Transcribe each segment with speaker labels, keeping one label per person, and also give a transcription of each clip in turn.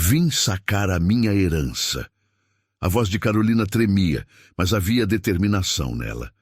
Speaker 1: Vim sacar a minha herança. A voz de Carolina tremia, mas havia determinação nela.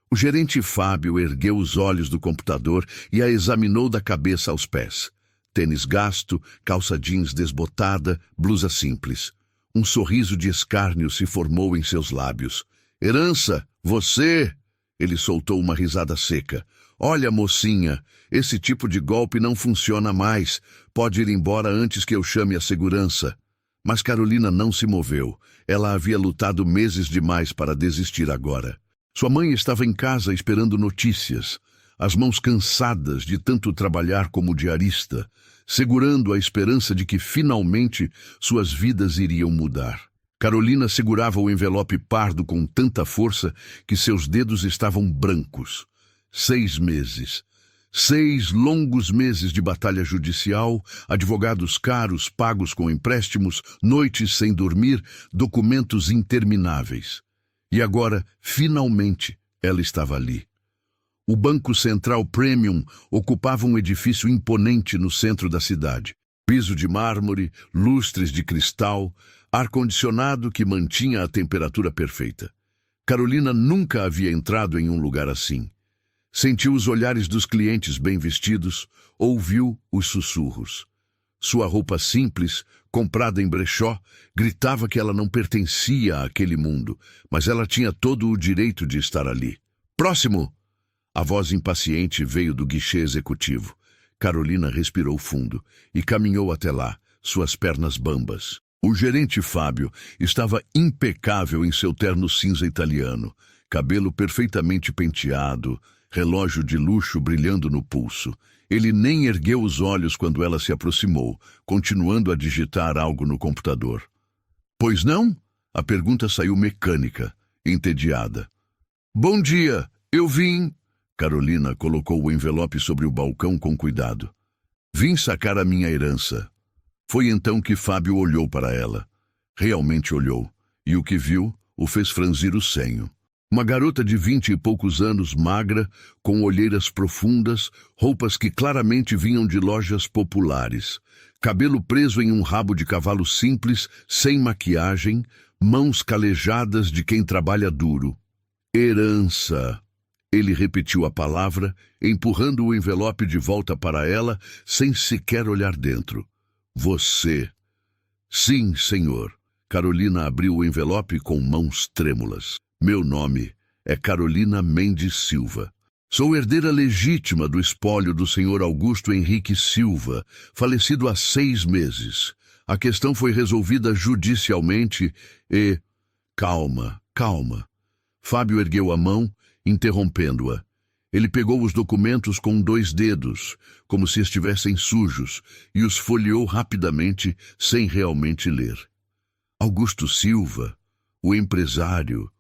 Speaker 1: O gerente Fábio ergueu os olhos do computador e a examinou da cabeça aos pés. Tênis gasto, calça jeans desbotada, blusa simples. Um sorriso de escárnio se formou em seus lábios. Herança, você... Ele soltou uma risada seca. Olha, mocinha, esse tipo de golpe não funciona mais. Pode ir embora antes que eu chame a segurança. Mas Carolina não se moveu. Ela havia lutado meses demais para desistir agora. Sua mãe estava em casa esperando notícias, as mãos cansadas de tanto trabalhar como diarista, segurando a esperança de que finalmente suas vidas iriam mudar. Carolina segurava o envelope pardo com tanta força que seus dedos estavam brancos. 6 meses. 6 longos meses de batalha judicial, advogados caros pagos com empréstimos, noites sem dormir, documentos intermináveis. E agora, finalmente, ela estava ali. O Banco Central Premium ocupava um edifício imponente no centro da cidade. Piso de mármore, lustres de cristal, ar-condicionado que mantinha a temperatura perfeita. Carolina nunca havia entrado em um lugar assim. Sentiu os olhares dos clientes bem vestidos, ouviu os sussurros. Sua roupa simples, comprada em brechó, gritava que ela não pertencia àquele mundo, mas ela tinha todo o direito de estar ali. Próximo! A voz impaciente veio do guichê executivo. Carolina respirou fundo e caminhou até lá, suas pernas bambas. O gerente Fábio estava impecável em seu terno cinza italiano, cabelo perfeitamente penteado, relógio de luxo brilhando no pulso. Ele nem ergueu os olhos quando ela se aproximou, continuando a digitar algo no computador. Pois não? A pergunta saiu mecânica, entediada. Bom dia, eu vim... Carolina colocou o envelope sobre o balcão com cuidado. Vim sacar a minha herança. Foi então que Fábio olhou para ela. Realmente olhou, e o que viu o fez franzir o senho. Uma garota de 20 e poucos anos, magra, com olheiras profundas, roupas que claramente vinham de lojas populares, cabelo preso em um rabo de cavalo simples, sem maquiagem, mãos calejadas de quem trabalha duro. Herança. Ele repetiu a palavra, empurrando o envelope de volta para ela, sem sequer olhar dentro. Você. Sim, senhor. Carolina abriu o envelope com mãos trêmulas. Meu nome é Carolina Mendes Silva. Sou herdeira legítima do espólio do senhor Augusto Henrique Silva, falecido há 6 meses. A questão foi resolvida judicialmente e... Calma, calma. Fábio ergueu a mão, interrompendo-a. Ele pegou os documentos com 2 dedos, como se estivessem sujos, e os folheou rapidamente, sem realmente ler. Augusto Silva, o empresário...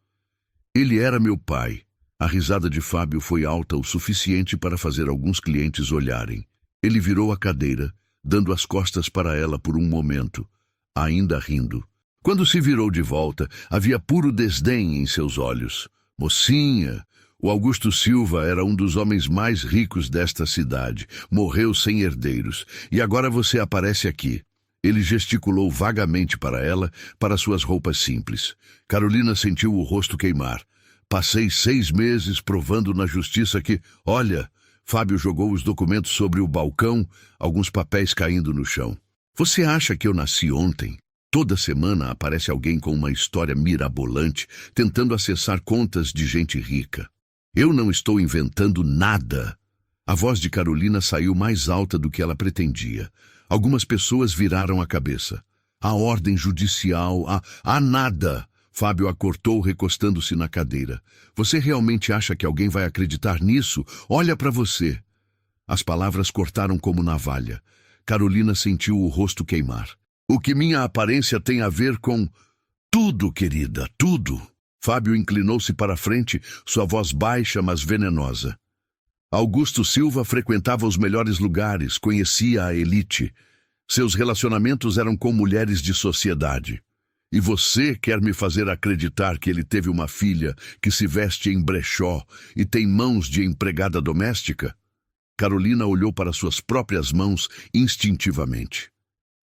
Speaker 1: Ele era meu pai. A risada de Fábio foi alta o suficiente para fazer alguns clientes olharem. Ele virou a cadeira, dando as costas para ela por um momento, ainda rindo. Quando se virou de volta, havia puro desdém em seus olhos. Mocinha, o Augusto Silva era um dos homens mais ricos desta cidade. Morreu sem herdeiros. E agora você aparece aqui. Ele gesticulou vagamente para ela, para suas roupas simples. Carolina sentiu o rosto queimar. Passei 6 meses provando na justiça que... Olha, Fábio jogou os documentos sobre o balcão, alguns papéis caindo no chão. Você acha que eu nasci ontem? Toda semana aparece alguém com uma história mirabolante, tentando acessar contas de gente rica. Eu não estou inventando nada. A voz de Carolina saiu mais alta do que ela pretendia. Algumas pessoas viraram a cabeça. A ordem judicial, a nada. Fábio a cortou, recostando-se na cadeira. Você realmente acha que alguém vai acreditar nisso? Olha para você. As palavras cortaram como navalha. Carolina sentiu o rosto queimar. O que minha aparência tem a ver com... Tudo, querida, tudo. Fábio inclinou-se para a frente, sua voz baixa, mas venenosa. Augusto Silva frequentava os melhores lugares, conhecia a elite. Seus relacionamentos eram com mulheres de sociedade. E você quer me fazer acreditar que ele teve uma filha que se veste em brechó e tem mãos de empregada doméstica? Carolina olhou para suas próprias mãos instintivamente.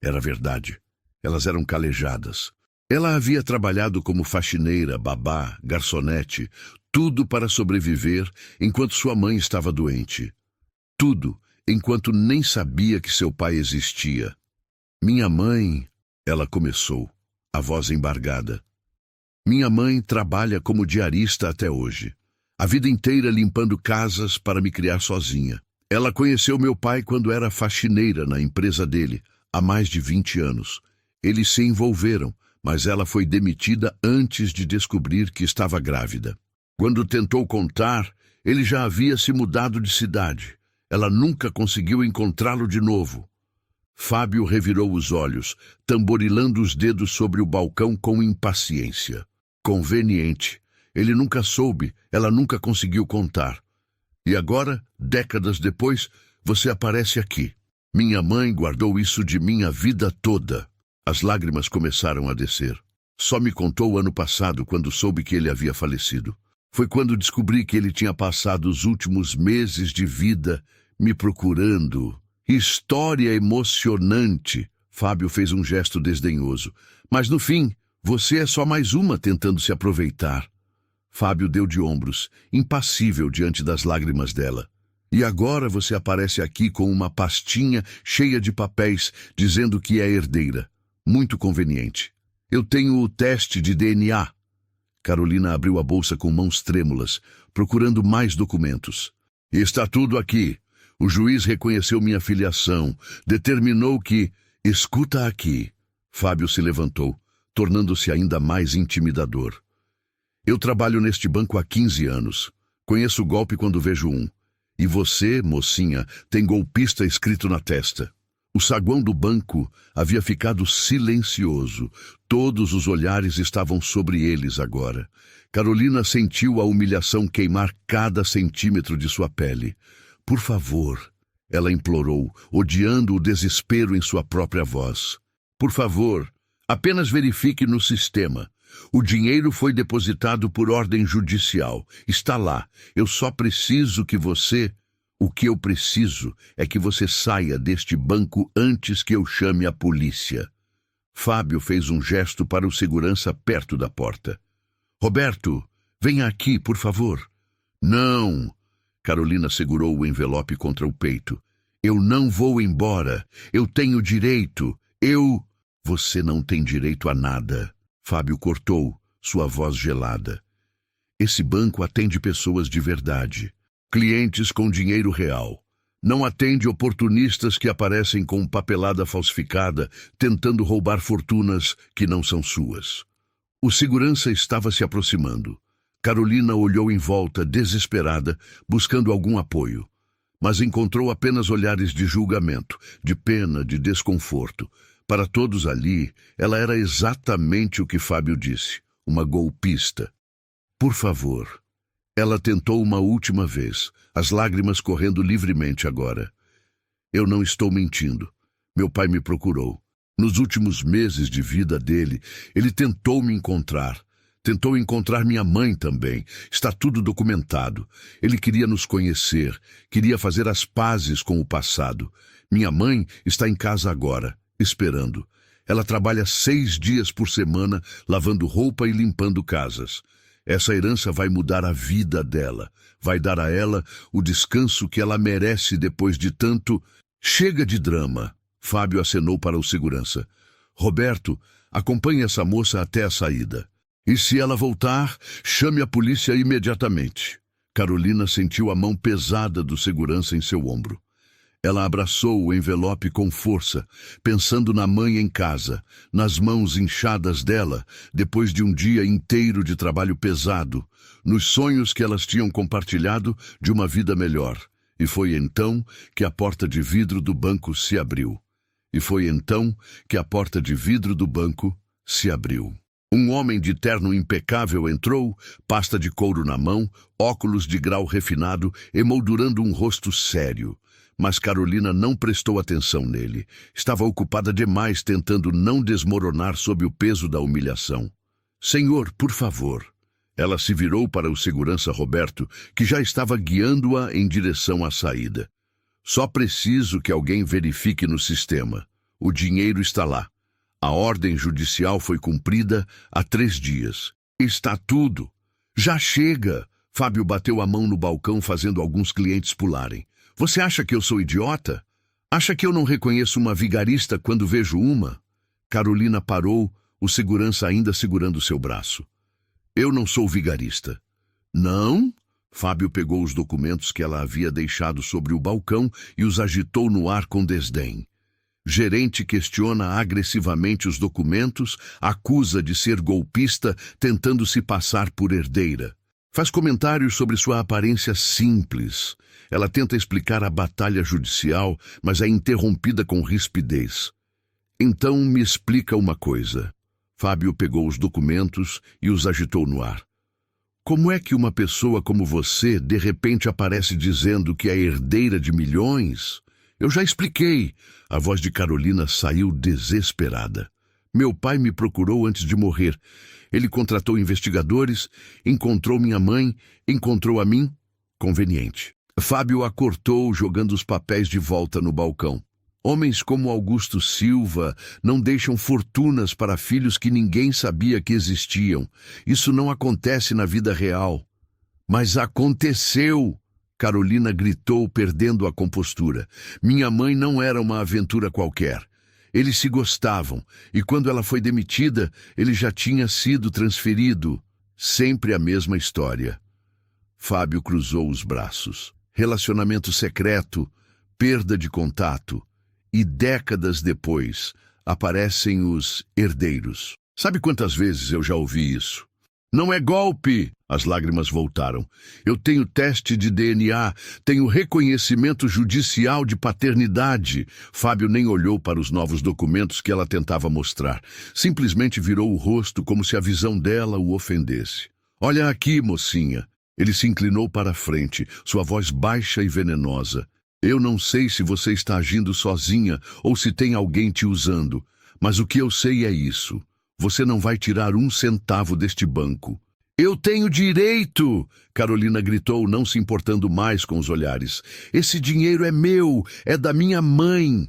Speaker 1: Era verdade. Elas eram calejadas. Ela havia trabalhado como faxineira, babá, garçonete, tudo para sobreviver enquanto sua mãe estava doente. Tudo enquanto nem sabia que seu pai existia. Minha mãe, ela começou, a voz embargada. Minha mãe trabalha como diarista até hoje. A vida inteira limpando casas para me criar sozinha. Ela conheceu meu pai quando era faxineira na empresa dele, há mais de 20 anos. Eles se envolveram, mas ela foi demitida antes de descobrir que estava grávida. Quando tentou contar, ele já havia se mudado de cidade. Ela nunca conseguiu encontrá-lo de novo. Fábio revirou os olhos, tamborilando os dedos sobre o balcão com impaciência. Conveniente. Ele nunca soube, ela nunca conseguiu contar. E agora, décadas depois, você aparece aqui. Minha mãe guardou isso de mim a vida toda. As lágrimas começaram a descer. Só me contou ano passado, quando soube que ele havia falecido. Foi quando descobri que ele tinha passado os últimos meses de vida me procurando. História emocionante. Fábio fez um gesto desdenhoso. Mas no fim, você é só mais uma tentando se aproveitar. Fábio deu de ombros, impassível diante das lágrimas dela. E agora você aparece aqui com uma pastinha cheia de papéis, dizendo que é herdeira. Muito conveniente. Eu tenho o teste de DNA. Carolina abriu a bolsa com mãos trêmulas, procurando mais documentos. Está tudo aqui. O juiz reconheceu minha filiação, determinou que... Escuta aqui. Fábio se levantou, tornando-se ainda mais intimidador. Eu trabalho neste banco há 15 anos. Conheço o golpe quando vejo um. E você, mocinha, tem golpista escrito na testa. O saguão do banco havia ficado silencioso. Todos os olhares estavam sobre eles agora. Carolina sentiu a humilhação queimar cada centímetro de sua pele. Por favor, ela implorou, odiando o desespero em sua própria voz. Por favor, apenas verifique no sistema. O dinheiro foi depositado por ordem judicial. Está lá. Eu só preciso que você... O que eu preciso é que você saia deste banco antes que eu chame a polícia. Fábio fez um gesto para o segurança perto da porta. Roberto, venha aqui, por favor. Não. Carolina segurou o envelope contra o peito. Eu não vou embora. Eu tenho direito. Você não tem direito a nada. Fábio cortou, sua voz gelada. Esse banco atende pessoas de verdade. Clientes com dinheiro real. Não atende oportunistas que aparecem com papelada falsificada, tentando roubar fortunas que não são suas. O segurança estava se aproximando. Carolina olhou em volta, desesperada, buscando algum apoio. Mas encontrou apenas olhares de julgamento, de pena, de desconforto. Para todos ali, ela era exatamente o que Fábio disse, uma golpista. Por favor. Ela tentou uma última vez, as lágrimas correndo livremente agora. Eu não estou mentindo. Meu pai me procurou. Nos últimos meses de vida dele, ele tentou me encontrar. Tentou encontrar minha mãe também. Está tudo documentado. Ele queria nos conhecer, queria fazer as pazes com o passado. Minha mãe está em casa agora, esperando. Ela trabalha 6 dias por semana, lavando roupa e limpando casas. Essa herança vai mudar a vida dela. Vai dar a ela o descanso que ela merece depois de tanto... Chega de drama. Fábio acenou para o segurança. Roberto, acompanhe essa moça até a saída. E se ela voltar, chame a polícia imediatamente. Carolina sentiu a mão pesada do segurança em seu ombro. Ela abraçou o envelope com força, pensando na mãe em casa, nas mãos inchadas dela, depois de um dia inteiro de trabalho pesado, nos sonhos que elas tinham compartilhado de uma vida melhor. E foi então que a porta de vidro do banco se abriu. Um homem de terno impecável entrou, pasta de couro na mão, óculos de grau refinado, emoldurando um rosto sério. Mas Carolina não prestou atenção nele. Estava ocupada demais tentando não desmoronar sob o peso da humilhação. Senhor, por favor. Ela se virou para o segurança Roberto, que já estava guiando-a em direção à saída. Só preciso que alguém verifique no sistema. O dinheiro está lá. A ordem judicial foi cumprida há 3 dias. Está tudo. Já chega. Fábio bateu a mão no balcão, fazendo alguns clientes pularem. Você acha que eu sou idiota? Acha que eu não reconheço uma vigarista quando vejo uma? Carolina parou, o segurança ainda segurando seu braço. Eu não sou vigarista. Não? Fábio pegou os documentos que ela havia deixado sobre o balcão e os agitou no ar com desdém. Gerente questiona agressivamente os documentos, acusa de ser golpista, tentando se passar por herdeira. Faz comentários sobre sua aparência simples. Ela tenta explicar a batalha judicial, mas é interrompida com rispidez. Então me explica uma coisa. Fábio pegou os documentos e os agitou no ar. Como é que uma pessoa como você, de repente, aparece dizendo que é herdeira de milhões? Eu já expliquei. A voz de Carolina saiu desesperada. Meu pai me procurou antes de morrer. Ele contratou investigadores, encontrou minha mãe, encontrou a mim. Conveniente. Fábio a cortou, jogando os papéis de volta no balcão. Homens como Augusto Silva não deixam fortunas para filhos que ninguém sabia que existiam. Isso não acontece na vida real. Mas aconteceu! Carolina gritou, perdendo a compostura. Minha mãe não era uma aventura qualquer. Eles se gostavam, e quando ela foi demitida, ele já tinha sido transferido. Sempre a mesma história. Fábio cruzou os braços. Relacionamento secreto, perda de contato. E décadas depois, aparecem os herdeiros. Sabe quantas vezes eu já ouvi isso? Não é golpe! As lágrimas voltaram. Eu tenho teste de DNA, tenho reconhecimento judicial de paternidade. Fábio nem olhou para os novos documentos que ela tentava mostrar. Simplesmente virou o rosto como se a visão dela o ofendesse. Olha aqui, mocinha. Ele se inclinou para a frente, sua voz baixa e venenosa. Eu não sei se você está agindo sozinha ou se tem alguém te usando, mas o que eu sei é isso. Você não vai tirar 1 centavo deste banco. Eu tenho direito! Carolina gritou, não se importando mais com os olhares. Esse dinheiro é meu, é da minha mãe.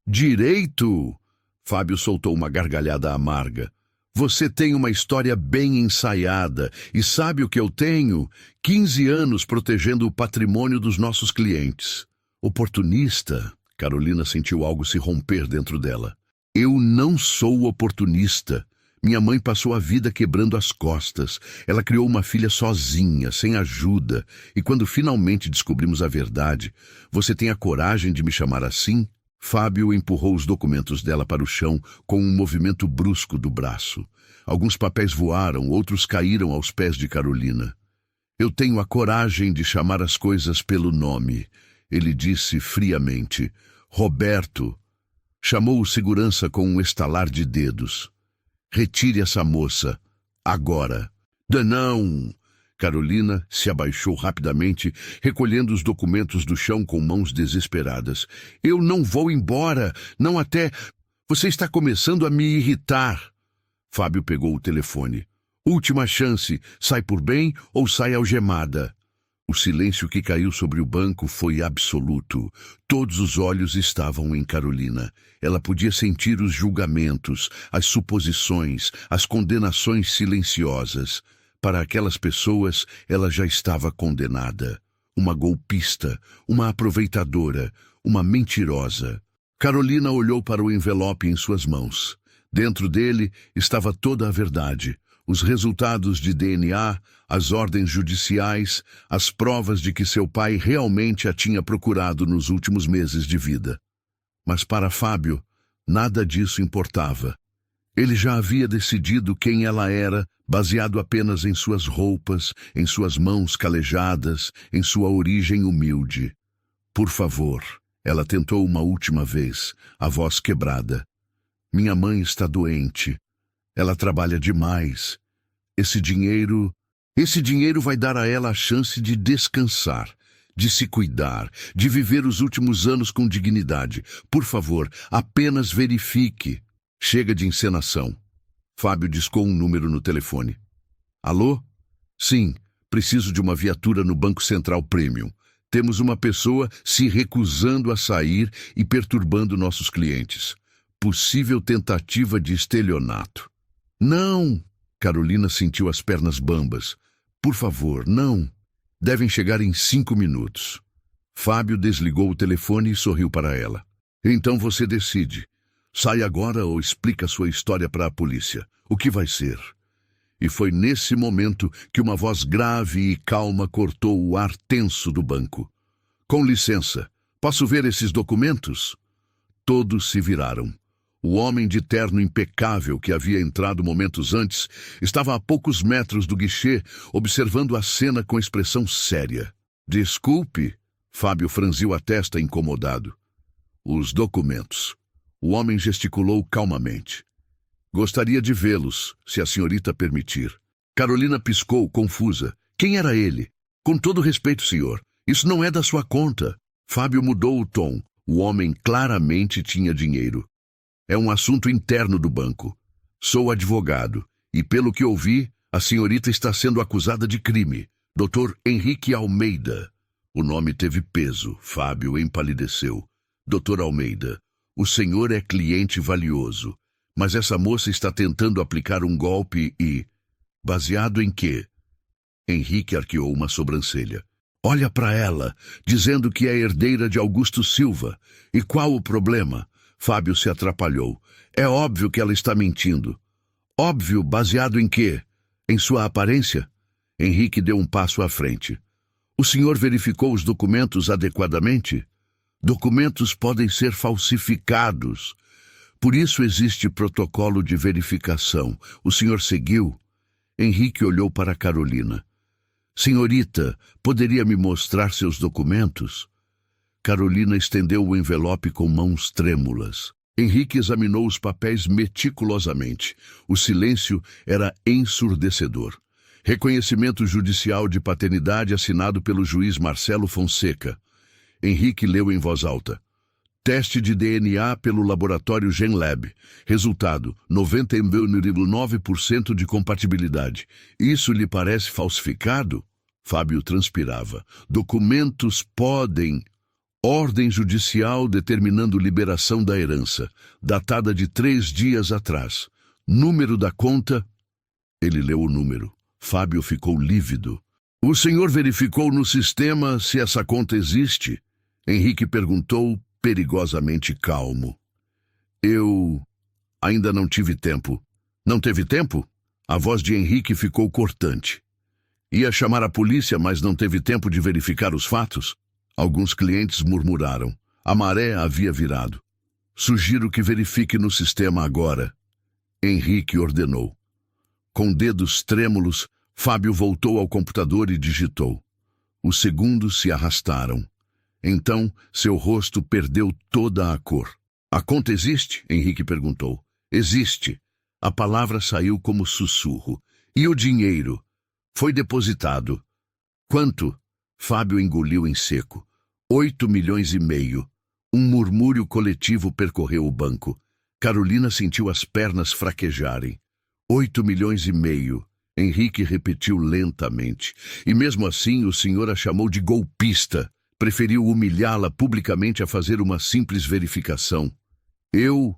Speaker 1: Direito? Fábio soltou uma gargalhada amarga. Você tem uma história bem ensaiada e sabe o que eu tenho? 15 anos protegendo o patrimônio dos nossos clientes. Oportunista? Carolina sentiu algo se romper dentro dela. Eu não sou oportunista. Minha mãe passou a vida quebrando as costas. Ela criou uma filha sozinha, sem ajuda. E quando finalmente descobrimos a verdade, você tem a coragem de me chamar assim? Fábio empurrou os documentos dela para o chão com um movimento brusco do braço. Alguns papéis voaram, outros caíram aos pés de Carolina. Eu tenho a coragem de chamar as coisas pelo nome, ele disse friamente. Roberto. Chamou o segurança com um estalar de dedos. Retire essa moça. Agora. Não! Carolina se abaixou rapidamente, recolhendo os documentos do chão com mãos desesperadas. Eu não vou embora, não até... Você está começando a me irritar. Fábio pegou o telefone. Última chance, sai por bem ou sai algemada. O silêncio que caiu sobre o banco foi absoluto. Todos os olhos estavam em Carolina. Ela podia sentir os julgamentos, as suposições, as condenações silenciosas. Para aquelas pessoas, ela já estava condenada. Uma golpista, uma aproveitadora, uma mentirosa. Carolina olhou para o envelope em suas mãos. Dentro dele estava toda a verdade. Os resultados de DNA, as ordens judiciais, as provas de que seu pai realmente a tinha procurado nos últimos meses de vida. Mas para Fábio, nada disso importava. Ele já havia decidido quem ela era, baseado apenas em suas roupas, em suas mãos calejadas, em sua origem humilde. Por favor, ela tentou uma última vez, a voz quebrada. Minha mãe está doente. Ela trabalha demais. Esse dinheiro vai dar a ela a chance de descansar, de se cuidar, de viver os últimos anos com dignidade. Por favor, apenas verifique. Chega de encenação. Fábio discou um número no telefone. Alô? Sim, preciso de uma viatura no Banco Central Premium. Temos uma pessoa se recusando a sair e perturbando nossos clientes. possível tentativa de estelionato. Não! Carolina sentiu as pernas bambas. Por favor, não. Devem chegar em 5 minutos. Fábio desligou o telefone e sorriu para ela. Então você decide. Sai agora ou explica sua história para a polícia. O que vai ser? E foi nesse momento que uma voz grave e calma cortou o ar tenso do banco. Com licença, posso ver esses documentos? Todos se viraram. O homem de terno impecável que havia entrado momentos antes estava a poucos metros do guichê, observando a cena com expressão séria. Desculpe, Fábio franziu a testa incomodado. Os documentos. O homem gesticulou calmamente. Gostaria de vê-los, se a senhorita permitir. Carolina piscou, confusa. Quem era ele? Com todo respeito, senhor, isso não é da sua conta. Fábio mudou o tom. O homem claramente tinha dinheiro. É um assunto interno do banco. Sou advogado, e pelo que ouvi, a senhorita está sendo acusada de crime. Dr. Henrique Almeida. O nome teve peso. Fábio empalideceu. Dr. Almeida, o senhor é cliente valioso, mas essa moça está tentando aplicar um golpe e... Baseado em quê? Henrique arqueou uma sobrancelha. Olha para ela, dizendo que é herdeira de Augusto Silva. E qual o problema? Fábio se atrapalhou. É óbvio que ela está mentindo. Óbvio, baseado em quê? Em sua aparência? Henrique deu um passo à frente. O senhor verificou os documentos adequadamente? Documentos podem ser falsificados. Por isso existe protocolo de verificação. O senhor seguiu? Henrique olhou para Carolina. Senhorita, poderia me mostrar seus documentos? Carolina estendeu o envelope com mãos trêmulas. Henrique examinou os papéis meticulosamente. O silêncio era ensurdecedor. Reconhecimento judicial de paternidade assinado pelo juiz Marcelo Fonseca. Henrique leu em voz alta. Teste de DNA pelo laboratório GenLab. Resultado, 99,9% de compatibilidade. Isso lhe parece falsificado? Fábio transpirava. Documentos podem... Ordem judicial determinando liberação da herança, datada de 3 dias atrás. Número da conta... Ele leu o número. Fábio ficou lívido. O senhor verificou no sistema se essa conta existe? Henrique perguntou, perigosamente calmo. Eu ainda não tive tempo. Não teve tempo? A voz de Henrique ficou cortante. Ia chamar a polícia, mas não teve tempo de verificar os fatos? Alguns clientes murmuraram. A maré havia virado. Sugiro que verifique no sistema agora. Henrique ordenou. Com dedos trêmulos, Fábio voltou ao computador e digitou. Os segundos se arrastaram. Então, seu rosto perdeu toda a cor. A conta existe? Henrique perguntou. Existe. A palavra saiu como sussurro. E o dinheiro? Foi depositado. Quanto? Fábio engoliu em seco. 8,5 milhões. Um murmúrio coletivo percorreu o banco. Carolina sentiu as pernas fraquejarem. 8,5 milhões. Henrique repetiu lentamente. E mesmo assim o senhor a chamou de golpista. Preferiu humilhá-la publicamente a fazer uma simples verificação. Eu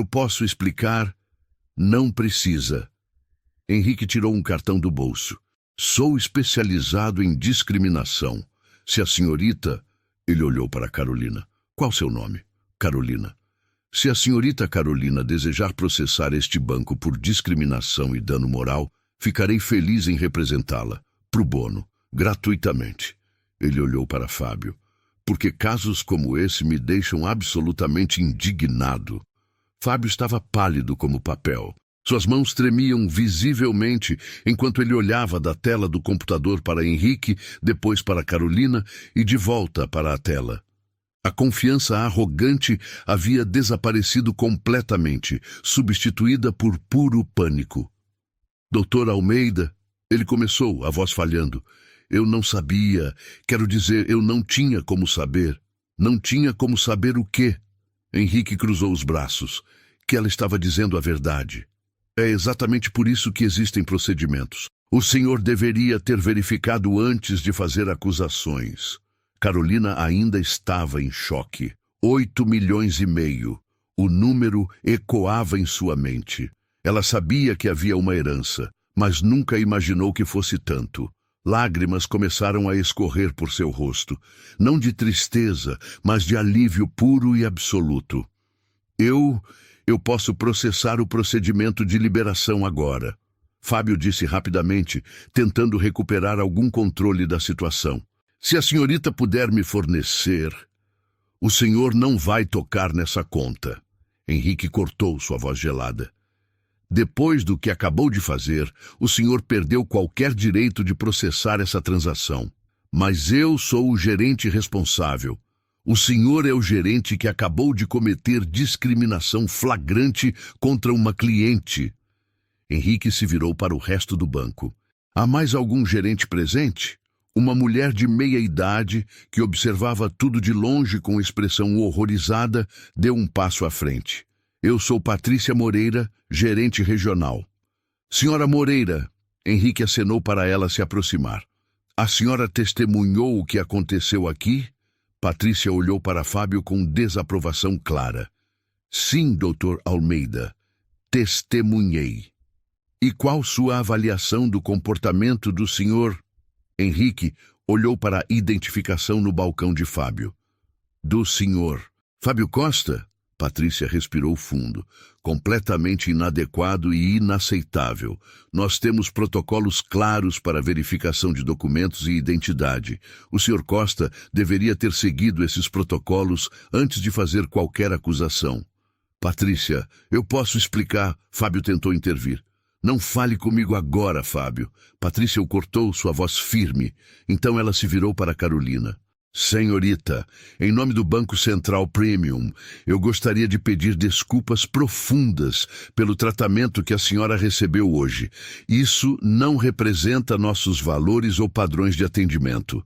Speaker 1: posso explicar? Não precisa. Henrique tirou um cartão do bolso. Sou especializado em discriminação. Se a senhorita... Ele olhou para Carolina. Qual seu nome? Carolina. Se a senhorita Carolina desejar processar este banco por discriminação e dano moral, ficarei feliz em representá-la, pro bono, gratuitamente. Ele olhou para Fábio. Porque casos como esse me deixam absolutamente indignado. Fábio estava pálido como papel. Suas mãos tremiam visivelmente enquanto ele olhava da tela do computador para Henrique, depois para Carolina e de volta para a tela. A confiança arrogante havia desaparecido completamente, substituída por puro pânico. Doutor Almeida, ele começou, a voz falhando. Eu não sabia, quero dizer, eu não tinha como saber. Não tinha como saber o quê? Henrique cruzou os braços. Que ela estava dizendo a verdade. É exatamente por isso que existem procedimentos. O senhor deveria ter verificado antes de fazer acusações. Carolina ainda estava em choque. 8,5 milhões. O número ecoava em sua mente. Ela sabia que havia uma herança, mas nunca imaginou que fosse tanto. Lágrimas começaram a escorrer por seu rosto, não de tristeza, mas de alívio puro e absoluto. Eu posso processar o procedimento de liberação agora, Fábio disse rapidamente, tentando recuperar algum controle da situação. Se a senhorita puder me fornecer... O senhor não vai tocar nessa conta. Henrique cortou sua voz gelada. Depois do que acabou de fazer, o senhor perdeu qualquer direito de processar essa transação. Mas eu sou o gerente responsável. O senhor é o gerente que acabou de cometer discriminação flagrante contra uma cliente. Henrique se virou para o resto do banco. Há mais algum gerente presente? Uma mulher de meia-idade, que observava tudo de longe com expressão horrorizada, deu um passo à frente. Eu sou Patrícia Moreira, gerente regional. Senhora Moreira, Henrique acenou para ela se aproximar. A senhora testemunhou o que aconteceu aqui? Patrícia olhou para Fábio com desaprovação clara. Sim, doutor Almeida, testemunhei. E qual sua avaliação do comportamento do senhor? Henrique olhou para a identificação no balcão de Fábio. Do senhor Fábio Costa? Patrícia respirou fundo. Completamente inadequado e inaceitável. Nós temos protocolos claros para verificação de documentos e identidade. O senhor Costa deveria ter seguido esses protocolos antes de fazer qualquer acusação. Patrícia, eu posso explicar. Fábio tentou intervir. Não fale comigo agora, Fábio. Patrícia o cortou, sua voz firme. Então ela se virou para Carolina. Senhorita, em nome do Banco Central Premium, eu gostaria de pedir desculpas profundas pelo tratamento que a senhora recebeu hoje. Isso não representa nossos valores ou padrões de atendimento.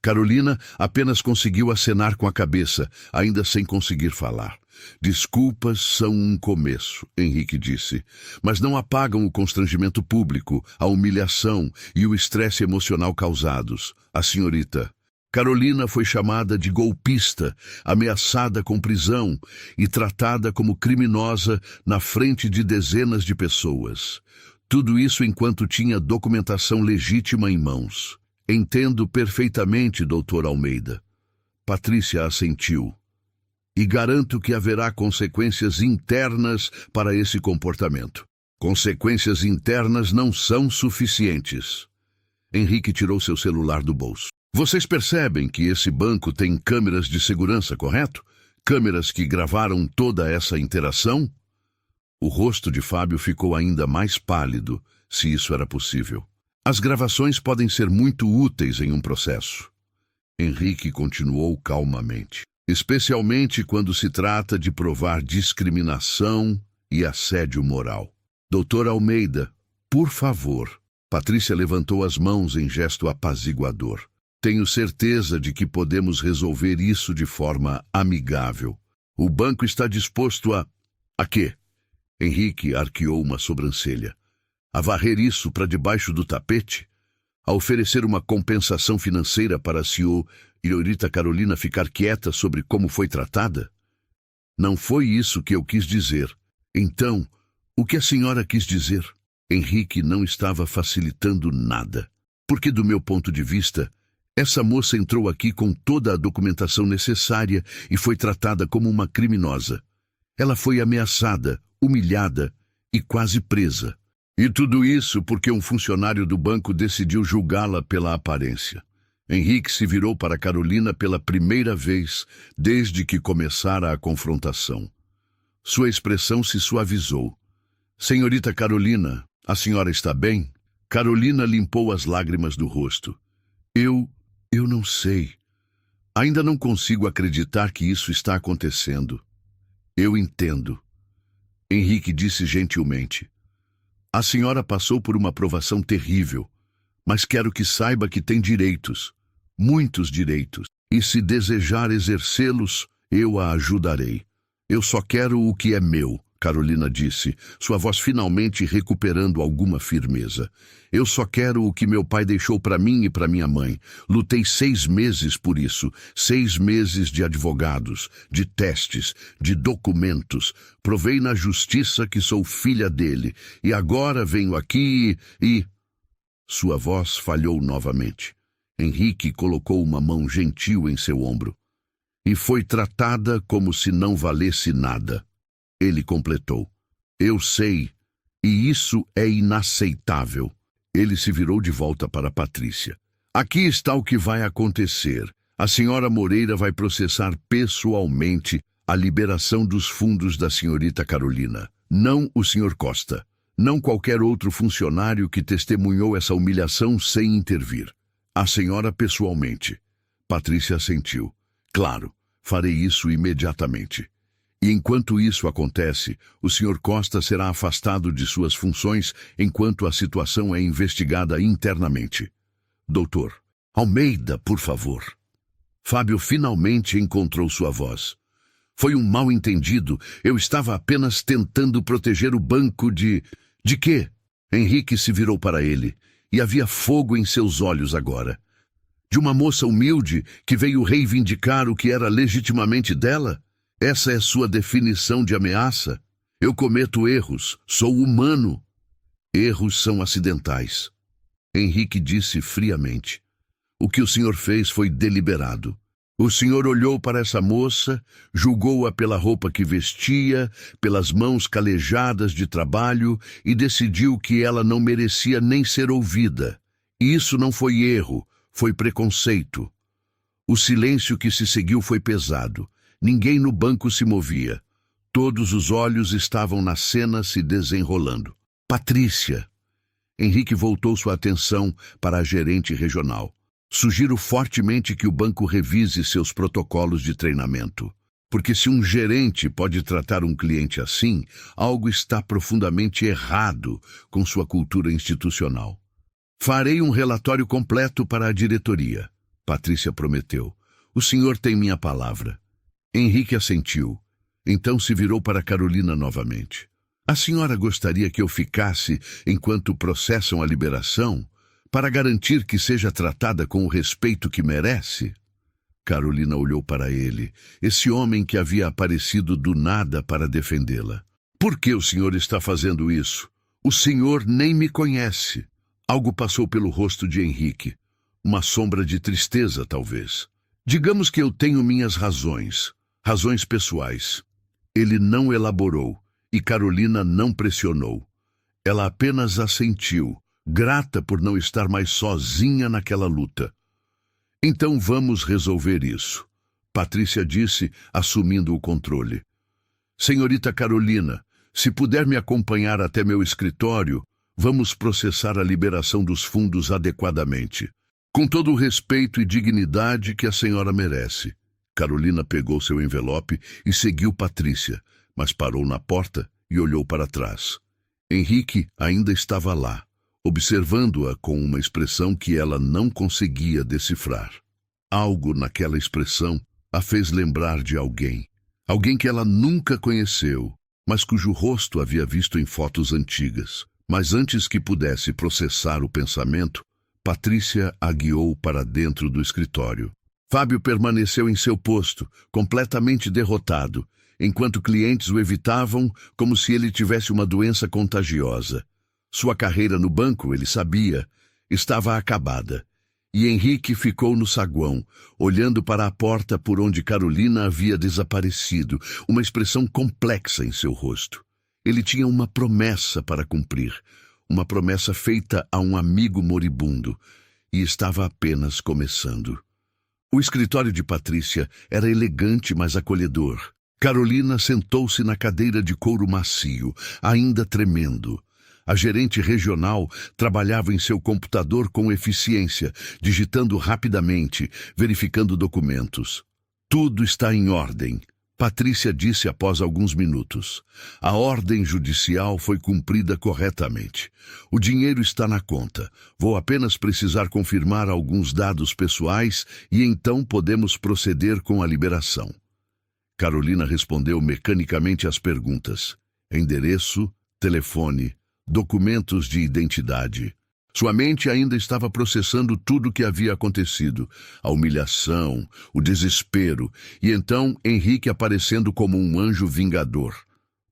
Speaker 1: Carolina apenas conseguiu acenar com a cabeça, ainda sem conseguir falar. Desculpas são um começo, Henrique disse, mas não apagam o constrangimento público, a humilhação e o estresse emocional causados. A senhorita Carolina foi chamada de golpista, ameaçada com prisão e tratada como criminosa na frente de dezenas de pessoas. Tudo isso enquanto tinha documentação legítima em mãos. Entendo perfeitamente, doutor Almeida. Patrícia assentiu. E garanto que haverá consequências internas para esse comportamento. Consequências internas não são suficientes. Henrique tirou seu celular do bolso. Vocês percebem que esse banco tem câmeras de segurança, correto? Câmeras que gravaram toda essa interação? O rosto de Fábio ficou ainda mais pálido, se isso era possível. As gravações podem ser muito úteis em um processo. Henrique continuou calmamente. Especialmente quando se trata de provar discriminação e assédio moral. Doutor Almeida, por favor. Patrícia levantou as mãos em gesto apaziguador. Tenho certeza de que podemos resolver isso de forma amigável. O banco está disposto a... A quê? Henrique arqueou uma sobrancelha. A varrer isso para debaixo do tapete? A oferecer uma compensação financeira para a senhorita Carolina ficar quieta sobre como foi tratada? Não foi isso que eu quis dizer. Então, o que a senhora quis dizer? Henrique não estava facilitando nada. Porque, do meu ponto de vista, essa moça entrou aqui com toda a documentação necessária e foi tratada como uma criminosa. Ela foi ameaçada, humilhada e quase presa. E tudo isso porque um funcionário do banco decidiu julgá-la pela aparência. Henrique se virou para Carolina pela primeira vez desde que começara a confrontação. Sua expressão se suavizou. Senhorita Carolina, a senhora está bem? Carolina limpou as lágrimas do rosto. Eu não sei. Ainda não consigo acreditar que isso está acontecendo. Eu entendo. Henrique disse gentilmente. A senhora passou por uma provação terrível, mas quero que saiba que tem direitos, muitos direitos, e se desejar exercê-los, eu a ajudarei. Eu só quero o que é meu. Carolina disse, sua voz finalmente recuperando alguma firmeza. Eu só quero o que meu pai deixou para mim e para minha mãe. Lutei 6 meses por isso. 6 meses de advogados, de testes, de documentos. Provei na justiça que sou filha dele. E agora venho aqui e... Sua voz falhou novamente. Henrique colocou uma mão gentil em seu ombro. E foi tratada como se não valesse nada. Ele completou. Eu sei, e isso é inaceitável. Ele se virou de volta para Patrícia. Aqui está o que vai acontecer. A senhora Moreira vai processar pessoalmente a liberação dos fundos da senhorita Carolina. Não o senhor Costa. Não qualquer outro funcionário que testemunhou essa humilhação sem intervir. A senhora pessoalmente. Patrícia assentiu. Claro, farei isso imediatamente. E enquanto isso acontece, o Sr. Costa será afastado de suas funções enquanto a situação é investigada internamente. Doutor, Almeida, por favor. Fábio finalmente encontrou sua voz. Foi um mal-entendido. Eu estava apenas tentando proteger o banco de... De quê? Henrique se virou para ele, e havia fogo em seus olhos agora. De uma moça humilde que veio reivindicar o que era legitimamente dela? Essa é sua definição de ameaça? Eu cometo erros, sou humano. Erros são acidentais. Henrique disse friamente. O que o senhor fez foi deliberado. O senhor olhou para essa moça, julgou-a pela roupa que vestia, pelas mãos calejadas de trabalho e decidiu que ela não merecia nem ser ouvida. E isso não foi erro, foi preconceito. O silêncio que se seguiu foi pesado. Ninguém no banco se movia. Todos os olhos estavam na cena se desenrolando. Patrícia! Henrique voltou sua atenção para a gerente regional. Sugiro fortemente que o banco revise seus protocolos de treinamento. Porque se um gerente pode tratar um cliente assim, algo está profundamente errado com sua cultura institucional. Farei um relatório completo para a diretoria. Patrícia prometeu. O senhor tem minha palavra. Henrique assentiu. Então se virou para Carolina novamente. A senhora gostaria que eu ficasse enquanto processam a liberação, para garantir que seja tratada com o respeito que merece? Carolina olhou para ele, esse homem que havia aparecido do nada para defendê-la. Por que o senhor está fazendo isso? O senhor nem me conhece. Algo passou pelo rosto de Henrique. Uma sombra de tristeza, talvez. Digamos que eu tenho minhas razões. Razões pessoais. Ele não elaborou, e Carolina não pressionou. Ela apenas assentiu, grata por não estar mais sozinha naquela luta. Então vamos resolver isso, Patrícia disse, assumindo o controle. Senhorita Carolina, se puder me acompanhar até meu escritório, vamos processar a liberação dos fundos adequadamente, com todo o respeito e dignidade que a senhora merece. Carolina pegou seu envelope e seguiu Patrícia, mas parou na porta e olhou para trás. Henrique ainda estava lá, observando-a com uma expressão que ela não conseguia decifrar. Algo naquela expressão a fez lembrar de alguém. Alguém que ela nunca conheceu, mas cujo rosto havia visto em fotos antigas. Mas antes que pudesse processar o pensamento, Patrícia a guiou para dentro do escritório. Fábio permaneceu em seu posto, completamente derrotado, enquanto clientes o evitavam como se ele tivesse uma doença contagiosa. Sua carreira no banco, ele sabia, estava acabada. E Henrique ficou no saguão, olhando para a porta por onde Carolina havia desaparecido, uma expressão complexa em seu rosto. Ele tinha uma promessa para cumprir, uma promessa feita a um amigo moribundo, e estava apenas começando. O escritório de Patrícia era elegante, mas acolhedor. Carolina sentou-se na cadeira de couro macio, ainda tremendo. A gerente regional trabalhava em seu computador com eficiência, digitando rapidamente, verificando documentos. Tudo está em ordem, Patrícia disse após alguns minutos. A ordem judicial foi cumprida corretamente. O dinheiro está na conta. Vou apenas precisar confirmar alguns dados pessoais e então podemos proceder com a liberação. Carolina respondeu mecanicamente às perguntas. Endereço, telefone, documentos de identidade. Sua mente ainda estava processando tudo o que havia acontecido, a humilhação, o desespero, e então Henrique aparecendo como um anjo vingador.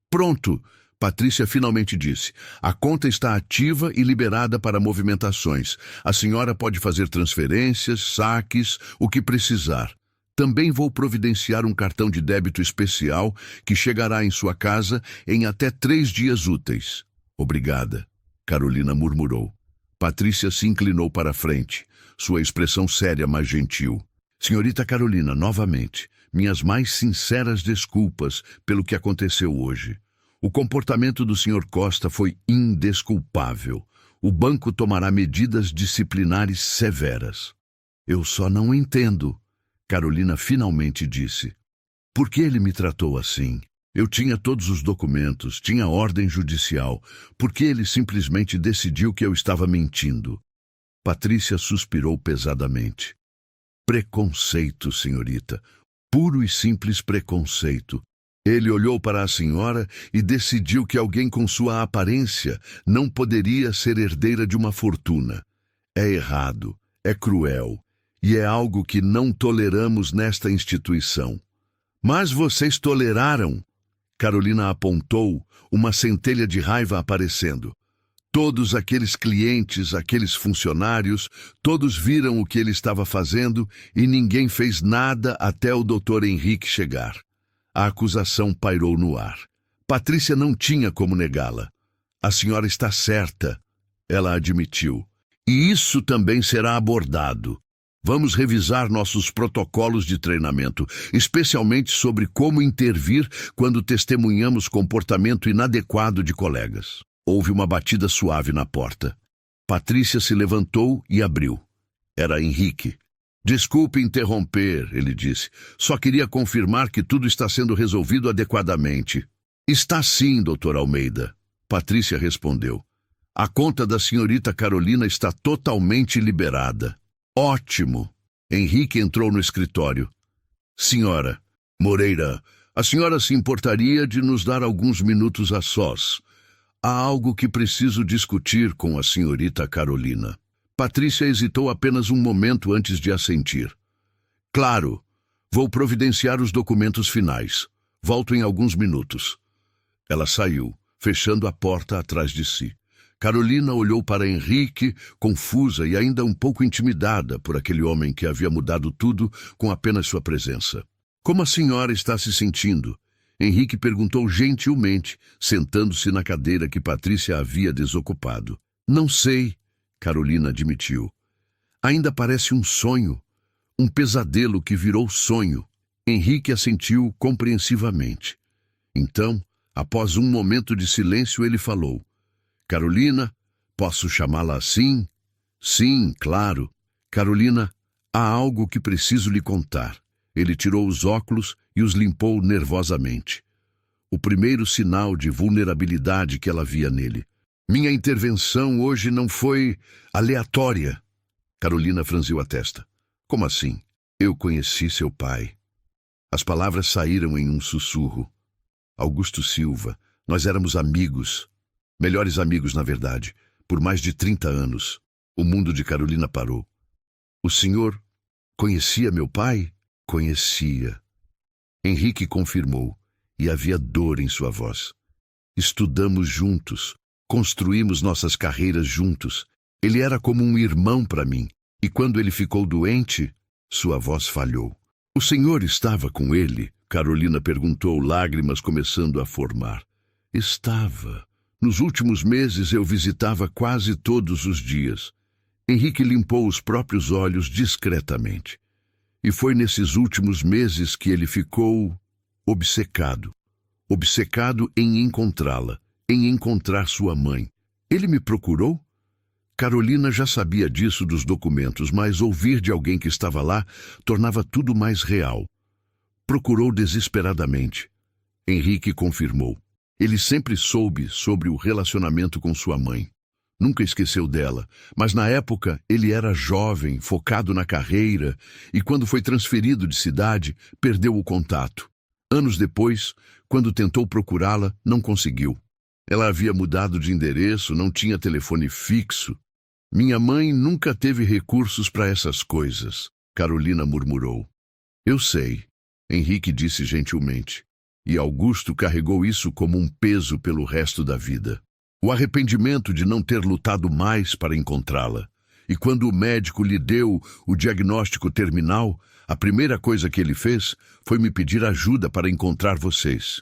Speaker 1: Pronto! Patrícia finalmente disse. A conta está ativa e liberada para movimentações. A senhora pode fazer transferências, saques, o que precisar. Também vou providenciar um cartão de débito especial que chegará em sua casa em até 3 dias úteis. Obrigada, Carolina murmurou. Patrícia se inclinou para a frente, sua expressão séria, mas gentil. Senhorita Carolina, novamente, minhas mais sinceras desculpas pelo que aconteceu hoje. O comportamento do Sr. Costa foi indesculpável. O banco tomará medidas disciplinares severas. Eu só não entendo, Carolina finalmente disse. Por que ele me tratou assim? Eu tinha todos os documentos, tinha ordem judicial. Por que ele simplesmente decidiu que eu estava mentindo? Patrícia suspirou pesadamente. Preconceito, senhorita. Puro e simples preconceito. Ele olhou para a senhora e decidiu que alguém com sua aparência não poderia ser herdeira de uma fortuna. É errado, é cruel, e é algo que não toleramos nesta instituição. Mas vocês toleraram? Carolina apontou, uma centelha de raiva aparecendo. Todos aqueles clientes, aqueles funcionários, todos viram o que ele estava fazendo e ninguém fez nada até o Dr. Henrique chegar. A acusação pairou no ar. Patrícia não tinha como negá-la. A senhora está certa, ela admitiu. E isso também será abordado. Vamos revisar nossos protocolos de treinamento, especialmente sobre como intervir quando testemunhamos comportamento inadequado de colegas. Houve uma batida suave na porta. Patrícia se levantou e abriu. Era Henrique. Desculpe interromper, ele disse. Só queria confirmar que tudo está sendo resolvido adequadamente. Está sim, Dr. Almeida. Patrícia respondeu. A conta da senhorita Carolina está totalmente liberada. Ótimo. Henrique entrou no escritório. Senhora Moreira, a senhora se importaria de nos dar alguns minutos a sós? Há algo que preciso discutir com a senhorita Carolina. Patrícia hesitou apenas um momento antes de assentir. Claro, vou providenciar os documentos finais. Volto em alguns minutos. Ela saiu, fechando a porta atrás de si. Carolina olhou para Henrique, confusa e ainda um pouco intimidada por aquele homem que havia mudado tudo com apenas sua presença. Como a senhora está se sentindo? Henrique perguntou gentilmente, sentando-se na cadeira que Patrícia havia desocupado. Não sei, Carolina admitiu. Ainda parece um sonho, um pesadelo que virou sonho. Henrique assentiu compreensivamente. Então, após um momento de silêncio, ele falou. Carolina, posso chamá-la assim? Sim, claro. Carolina, há algo que preciso lhe contar. Ele tirou os óculos e os limpou nervosamente. O primeiro sinal de vulnerabilidade que ela via nele. Minha intervenção hoje não foi aleatória. Carolina franziu a testa. Como assim? Eu conheci seu pai. As palavras saíram em um sussurro. Augusto Silva, nós éramos amigos. Melhores amigos, na verdade, por mais de 30 anos. O mundo de Carolina parou. O senhor conhecia meu pai? Conhecia. Henrique confirmou, e havia dor em sua voz. Estudamos juntos. Construímos nossas carreiras juntos. Ele era como um irmão para mim. E quando ele ficou doente, sua voz falhou. O senhor estava com ele? Carolina perguntou, lágrimas começando a formar. Estava. Nos últimos meses eu visitava quase todos os dias. Henrique limpou os próprios olhos discretamente. E foi nesses últimos meses que ele ficou obcecado. Obcecado em encontrá-la. Em encontrar sua mãe. Ele me procurou? Carolina já sabia disso dos documentos, mas ouvir de alguém que estava lá tornava tudo mais real. Procurou desesperadamente. Henrique confirmou. Ele sempre soube sobre o relacionamento com sua mãe. Nunca esqueceu dela, mas na época ele era jovem, focado na carreira, e quando foi transferido de cidade, perdeu o contato. Anos depois, Quando tentou procurá-la, não conseguiu. Ela havia mudado de endereço, não tinha telefone fixo. Minha mãe nunca teve recursos para essas coisas, Carolina murmurou. Eu sei, Henrique disse gentilmente. E Augusto carregou isso como um peso pelo resto da vida. O arrependimento de não ter lutado mais para encontrá-la. E quando o médico lhe deu o diagnóstico terminal, a primeira coisa que ele fez foi me pedir ajuda para encontrar vocês.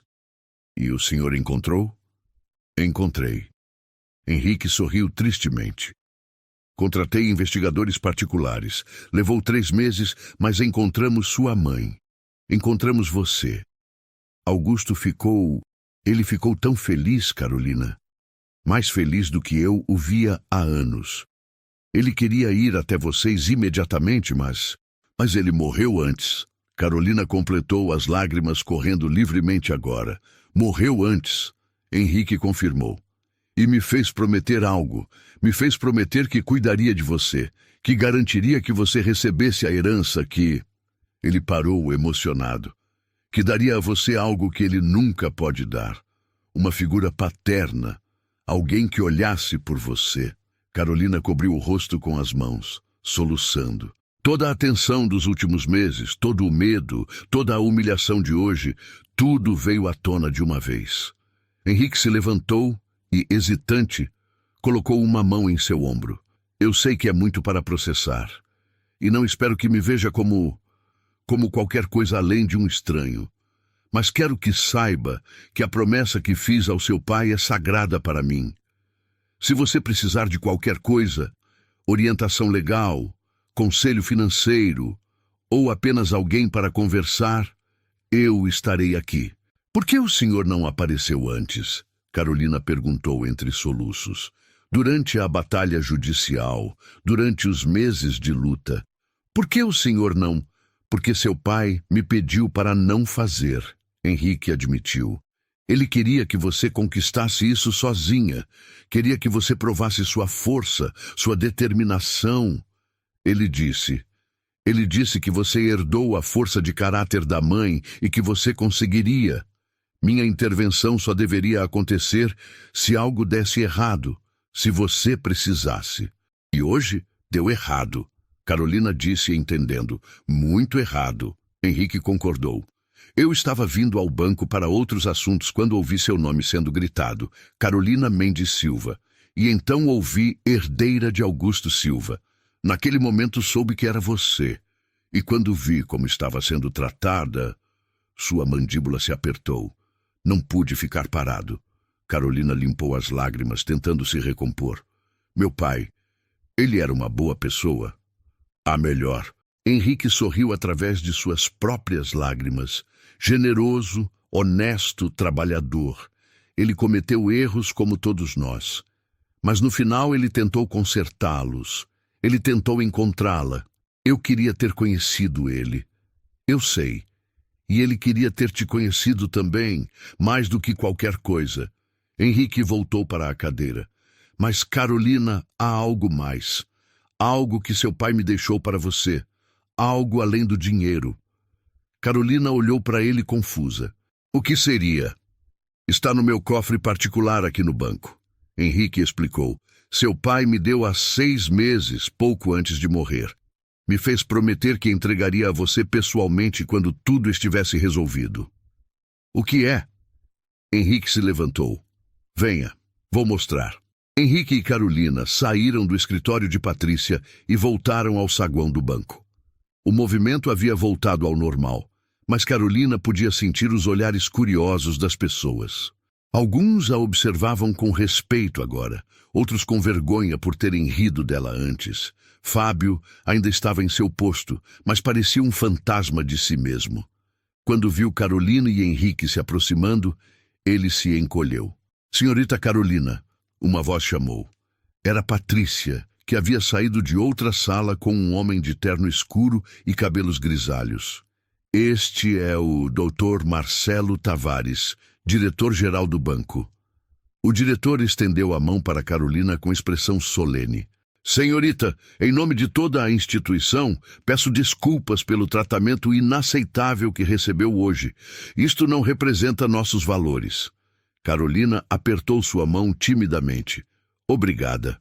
Speaker 1: E o senhor encontrou? Encontrei. Henrique sorriu tristemente. Contratei investigadores particulares. Levou 3 meses, mas encontramos sua mãe. Encontramos você. Augusto ficou... Ele ficou tão feliz, Carolina. Mais feliz do que eu o via há anos. Ele queria ir até vocês imediatamente, mas ele morreu antes. Carolina completou, as lágrimas correndo livremente agora. Morreu antes. Henrique confirmou. E me fez prometer algo. Me fez prometer que cuidaria de você, que garantiria que você recebesse a herança que... Ele parou emocionado. Que daria a você algo que ele nunca pode dar. Uma figura paterna. Alguém que olhasse por você. Carolina cobriu o rosto com as mãos, soluçando. Toda a tensão dos últimos meses, todo o medo, toda a humilhação de hoje, tudo veio à tona de uma vez. Henrique se levantou e, hesitante, colocou uma mão em seu ombro. Eu sei que é muito para processar. E não espero que me veja como qualquer coisa além de um estranho. Mas quero que saiba que a promessa que fiz ao seu pai é sagrada para mim. Se você precisar de qualquer coisa, orientação legal, conselho financeiro, ou apenas alguém para conversar, eu estarei aqui. Por que o senhor não apareceu antes? Carolina perguntou entre soluços. Durante a batalha judicial, durante os meses de luta. Por que o senhor não... Porque seu pai me pediu para não fazer, Henrique admitiu. Ele queria que você conquistasse isso sozinha. Queria que você provasse sua força, sua determinação. Ele disse que você herdou a força de caráter da mãe e que você conseguiria. Minha intervenção só deveria acontecer se algo desse errado, se você precisasse. E hoje deu errado. Carolina disse entendendo. Muito errado. Henrique concordou. Eu estava vindo ao banco para outros assuntos quando ouvi seu nome sendo gritado. Carolina Mendes Silva. E então ouvi herdeira de Augusto Silva. Naquele momento soube que era você. E quando vi como estava sendo tratada, sua mandíbula se apertou. Não pude ficar parado. Carolina limpou as lágrimas, tentando se recompor. Meu pai, ele era uma boa pessoa. A melhor. Henrique sorriu através de suas próprias lágrimas. Generoso, honesto, trabalhador. Ele cometeu erros como todos nós. Mas no final ele tentou consertá-los. Ele tentou encontrá-la. Eu queria ter conhecido ele. Eu sei. E ele queria ter te conhecido também, mais do que qualquer coisa. Henrique voltou para a cadeira. Mas, Carolina, há algo mais. Algo que seu pai me deixou para você. Algo além do dinheiro. Carolina olhou para ele confusa. O que seria? Está no meu cofre particular aqui no banco. Henrique explicou. Seu pai me deu há 6 meses, pouco antes de morrer. Me fez prometer que entregaria a você pessoalmente quando tudo estivesse resolvido. O que é? Henrique se levantou. Venha, vou mostrar. Henrique e Carolina saíram do escritório de Patrícia e voltaram ao saguão do banco. O movimento havia voltado ao normal, mas Carolina podia sentir os olhares curiosos das pessoas. Alguns a observavam com respeito agora, outros com vergonha por terem rido dela antes. Fábio ainda estava em seu posto, mas parecia um fantasma de si mesmo. Quando viu Carolina e Henrique se aproximando, ele se encolheu. Senhorita Carolina, uma voz chamou. Era Patrícia, que havia saído de outra sala com um homem de terno escuro e cabelos grisalhos. Este é o Dr. Marcelo Tavares, diretor-geral do banco. O diretor estendeu a mão para Carolina com expressão solene. Senhorita, em nome de toda a instituição, peço desculpas pelo tratamento inaceitável que recebeu hoje. Isto não representa nossos valores. Carolina apertou sua mão timidamente. Obrigada.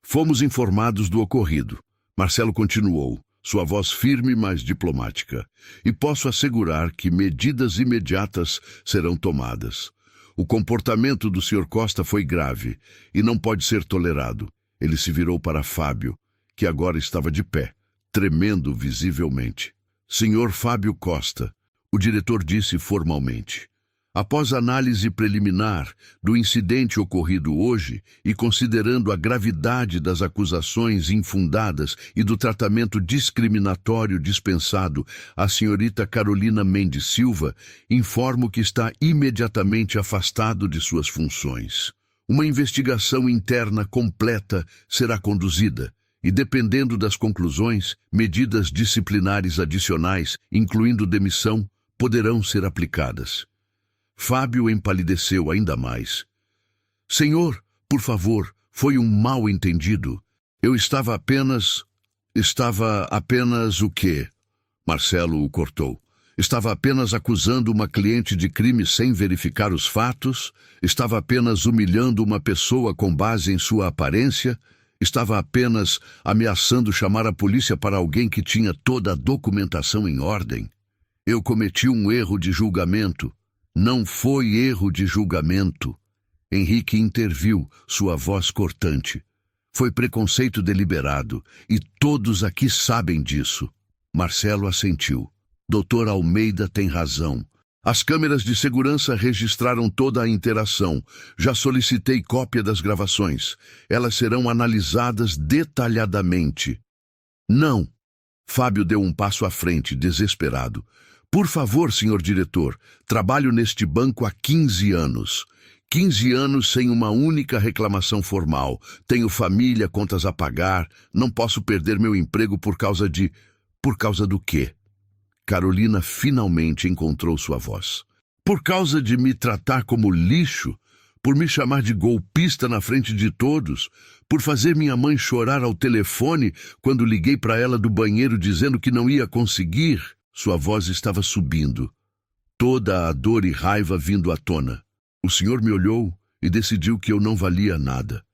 Speaker 1: Fomos informados do ocorrido. Marcelo continuou, sua voz firme, mas diplomática. E posso assegurar que medidas imediatas serão tomadas. O comportamento do Sr. Costa foi grave e não pode ser tolerado. Ele se virou para Fábio, que agora estava de pé, tremendo visivelmente. Senhor Fábio Costa, o diretor disse formalmente. Após análise preliminar do incidente ocorrido hoje e considerando a gravidade das acusações infundadas e do tratamento discriminatório dispensado à senhorita Carolina Mendes Silva, informo que está imediatamente afastado de suas funções. Uma investigação interna completa será conduzida e, dependendo das conclusões, medidas disciplinares adicionais, incluindo demissão, poderão ser aplicadas. Fábio empalideceu ainda mais. Senhor, por favor, foi um mal-entendido. Eu estava apenas o quê? Marcelo o cortou. Estava apenas acusando uma cliente de crime sem verificar os fatos? Estava apenas humilhando uma pessoa com base em sua aparência? Estava apenas ameaçando chamar a polícia para alguém que tinha toda a documentação em ordem? Eu cometi um erro de julgamento. Não foi erro de julgamento. Henrique interviu, sua voz cortante. Foi preconceito deliberado, e todos aqui sabem disso. Marcelo assentiu. Doutor Almeida tem razão. As câmeras de segurança registraram toda a interação. Já solicitei cópia das gravações. Elas serão analisadas detalhadamente. Não. Fábio deu um passo à frente, desesperado. Por favor, senhor diretor, trabalho neste banco há 15 anos. 15 anos sem uma única reclamação formal. Tenho família, contas a pagar. Não posso perder meu emprego por causa de... Por causa do quê? Carolina finalmente encontrou sua voz. Por causa de me tratar como lixo? Por me chamar de golpista na frente de todos? Por fazer minha mãe chorar ao telefone quando liguei para ela do banheiro dizendo que não ia conseguir? Sua voz estava subindo, toda a dor e raiva vindo à tona. O senhor me olhou e decidiu que eu não valia nada,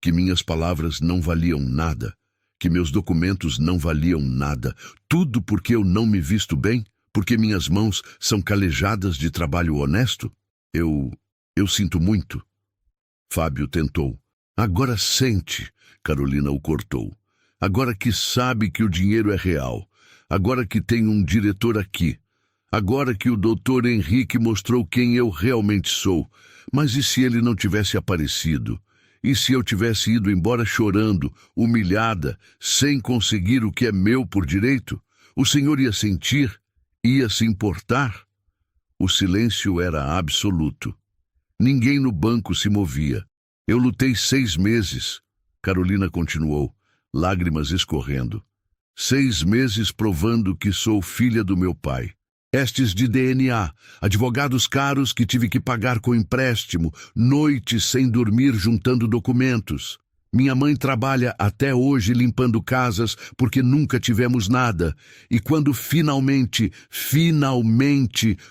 Speaker 1: que minhas palavras não valiam nada, que meus documentos não valiam nada, tudo porque eu não me visto bem, porque minhas mãos são calejadas de trabalho honesto? Eu sinto muito. Fábio tentou. Agora sente, Carolina o cortou. Agora que sabe que o dinheiro é real. Agora que tem um diretor aqui. Agora que o doutor Henrique mostrou quem eu realmente sou. Mas e se ele não tivesse aparecido? E se eu tivesse ido embora chorando, humilhada, sem conseguir o que é meu por direito? O senhor ia sentir? Ia se importar? O silêncio era absoluto. Ninguém no banco se movia. Eu lutei 6 meses. Carolina continuou, lágrimas escorrendo. 6 meses provando que sou filha do meu pai. Testes de DNA, advogados caros que tive que pagar com empréstimo, noites sem dormir juntando documentos. Minha mãe trabalha até hoje limpando casas porque nunca tivemos nada. E quando finalmente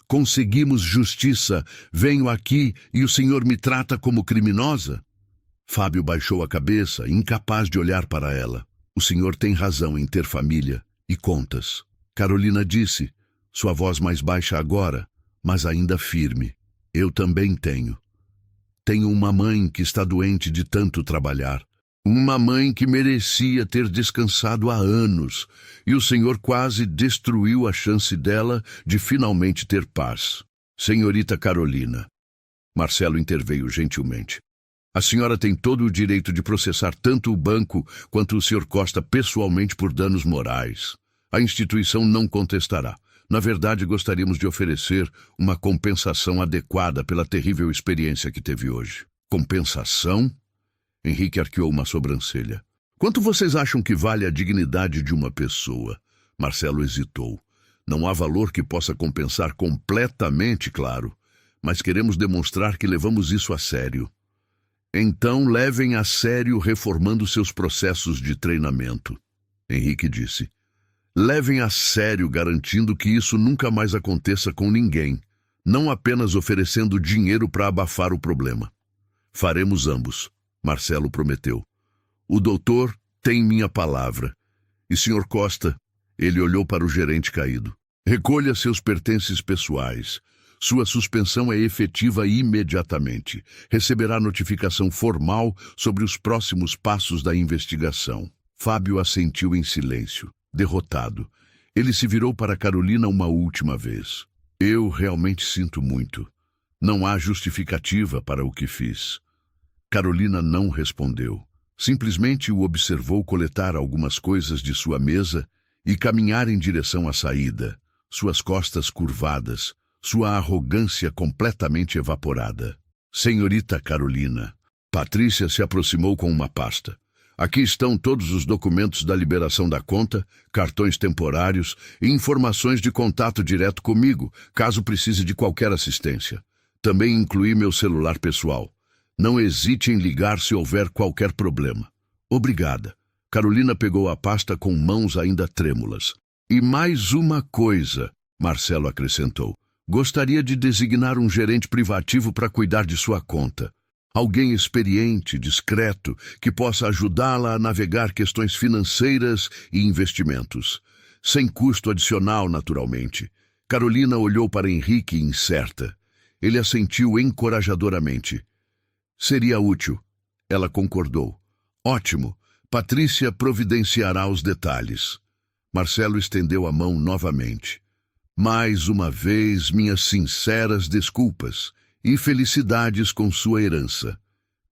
Speaker 1: conseguimos justiça, venho aqui e o senhor me trata como criminosa? Fábio baixou a cabeça, incapaz de olhar para ela. O senhor tem razão em ter família e contas. Carolina disse, sua voz mais baixa agora, mas ainda firme. Eu também tenho. Tenho uma mãe que está doente de tanto trabalhar. Uma mãe que merecia ter descansado há anos, e o senhor quase destruiu a chance dela de finalmente ter paz. Senhorita Carolina. Marcelo interveio gentilmente. A senhora tem todo o direito de processar tanto o banco quanto o Sr. Costa pessoalmente por danos morais. A instituição não contestará. Na verdade, gostaríamos de oferecer uma compensação adequada pela terrível experiência que teve hoje. Compensação? Henrique arqueou uma sobrancelha. Quanto vocês acham que vale a dignidade de uma pessoa? Marcelo hesitou. Não há valor que possa compensar completamente, claro, mas queremos demonstrar que levamos isso a sério. Então levem a sério reformando seus processos de treinamento. Henrique disse. Levem a sério garantindo que isso nunca mais aconteça com ninguém, não apenas oferecendo dinheiro para abafar o problema. Faremos ambos, Marcelo prometeu. O doutor tem minha palavra. E Sr. Costa, ele olhou para o gerente caído. Recolha seus pertences pessoais. Sua suspensão é efetiva imediatamente. Receberá notificação formal sobre os próximos passos da investigação. Fábio assentiu em silêncio, derrotado. Ele se virou para Carolina uma última vez. Eu realmente sinto muito. Não há justificativa para o que fiz. Carolina não respondeu. Simplesmente o observou coletar algumas coisas de sua mesa e caminhar em direção à saída, suas costas curvadas, sua arrogância completamente evaporada. Senhorita Carolina. Patrícia se aproximou com uma pasta. Aqui estão todos os documentos da liberação da conta, cartões temporários e informações de contato direto comigo, caso precise de qualquer assistência. Também incluí meu celular pessoal. Não hesite em ligar se houver qualquer problema. Obrigada. Carolina pegou a pasta com mãos ainda trêmulas. E mais uma coisa, Marcelo acrescentou. Gostaria de designar um gerente privativo para cuidar de sua conta. Alguém experiente, discreto, que possa ajudá-la a navegar questões financeiras e investimentos. Sem custo adicional, naturalmente. Carolina olhou para Henrique incerta. Ele assentiu encorajadoramente. Seria útil. Ela concordou. Ótimo. Patrícia providenciará os detalhes. Marcelo estendeu a mão novamente. Mais uma vez, minhas sinceras desculpas e felicidades com sua herança.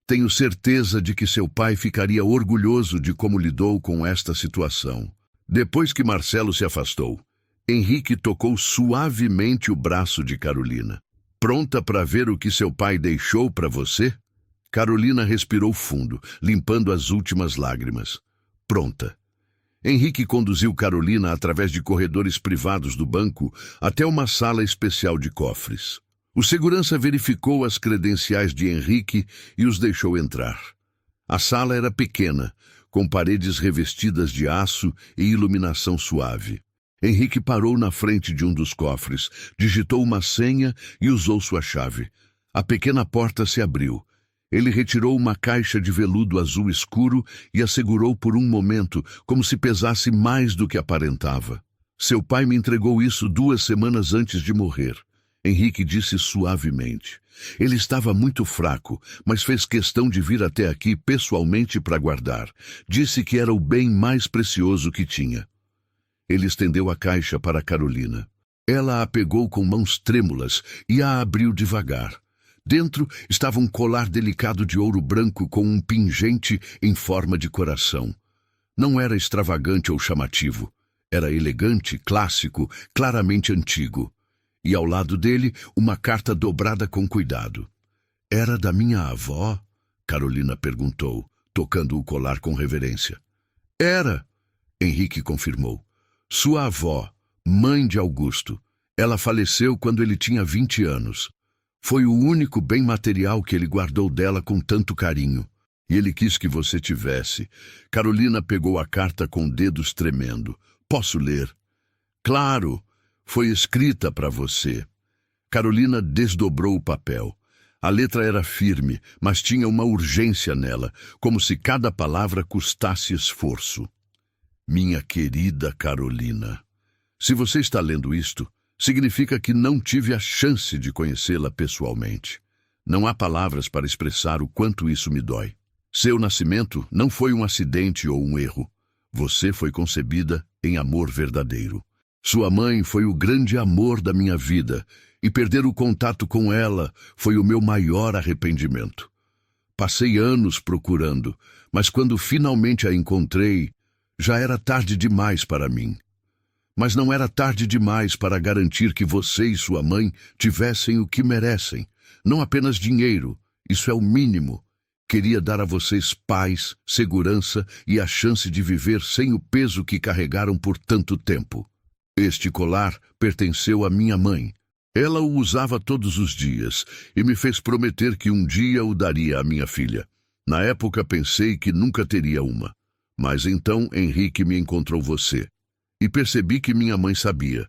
Speaker 1: Tenho certeza de que seu pai ficaria orgulhoso de como lidou com esta situação. Depois que Marcelo se afastou, Henrique tocou suavemente o braço de Carolina. Pronta para ver o que seu pai deixou para você? Carolina respirou fundo, limpando as últimas lágrimas. Pronta. Henrique conduziu Carolina através de corredores privados do banco até uma sala especial de cofres. O segurança verificou as credenciais de Henrique e os deixou entrar. A sala era pequena, com paredes revestidas de aço e iluminação suave. Henrique parou na frente de um dos cofres, digitou uma senha e usou sua chave. A pequena porta se abriu. Ele retirou uma caixa de veludo azul escuro e a segurou por um momento, como se pesasse mais do que aparentava. Seu pai me entregou isso 2 semanas antes de morrer. Henrique disse suavemente. Ele estava muito fraco, mas fez questão de vir até aqui pessoalmente para guardar. Disse que era o bem mais precioso que tinha. Ele estendeu a caixa para Carolina. Ela a pegou com mãos trêmulas e a abriu devagar. Dentro estava um colar delicado de ouro branco com um pingente em forma de coração. Não era extravagante ou chamativo. Era elegante, clássico, claramente antigo. E ao lado dele, uma carta dobrada com cuidado. Era da minha avó? Carolina perguntou, tocando o colar com reverência. Era, Henrique confirmou. Sua avó, mãe de Augusto. Ela faleceu quando ele tinha 20 anos. Foi o único bem material que ele guardou dela com tanto carinho. E ele quis que você tivesse. Carolina pegou a carta com dedos tremendo. Posso ler? Claro, foi escrita para você. Carolina desdobrou o papel. A letra era firme, mas tinha uma urgência nela, como se cada palavra custasse esforço. Minha querida Carolina, se você está lendo isto, significa que não tive a chance de conhecê-la pessoalmente. Não há palavras para expressar o quanto isso me dói. Seu nascimento não foi um acidente ou um erro. Você foi concebida em amor verdadeiro. Sua mãe foi o grande amor da minha vida, e perder o contato com ela foi o meu maior arrependimento. Passei anos procurando, mas quando finalmente a encontrei, já era tarde demais para mim. Mas não era tarde demais para garantir que você e sua mãe tivessem o que merecem. Não apenas dinheiro, isso é o mínimo. Queria dar a vocês paz, segurança e a chance de viver sem o peso que carregaram por tanto tempo. Este colar pertenceu à minha mãe. Ela o usava todos os dias e me fez prometer que um dia o daria à minha filha. Na época pensei que nunca teria uma. Mas então Henrique me encontrou você. E percebi que minha mãe sabia.